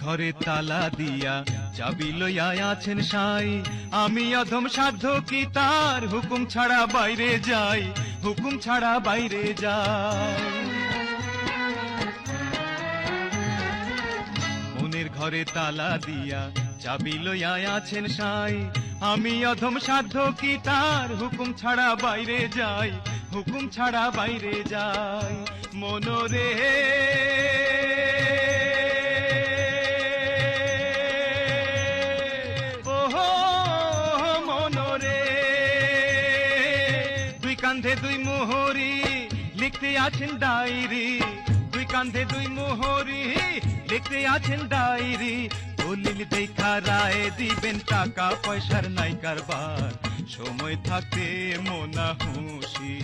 ঘরে তালা দিয়া চাবি লইয়া আছেন সাই, আমি অধম সাধ্য কি তার হুকুম ছাড়া বাইরে যাই, হুকুম ছাড়া বাইরে যাই। মনের ঘরে তালা দিয়া চাবি লইয়া আছেন সাই, আমি অধম সাধ্য কি তার হুকুম ছাড়া বাইরে যাই, হুকুম ছাড়া বাইরে যাই। মনোরে ওহো মনোরে, দুই কান্ধে দুই মোহরি লিখতে আছেন ডায়েরি, দুই কান্ধে দুই মোহরি লিখতে আছেন ডায়েরি। দলিল দেখা রায় দিবেন, টাকা পয়সার নাই কারবার, সময় থাকতে মনা হুঁশি।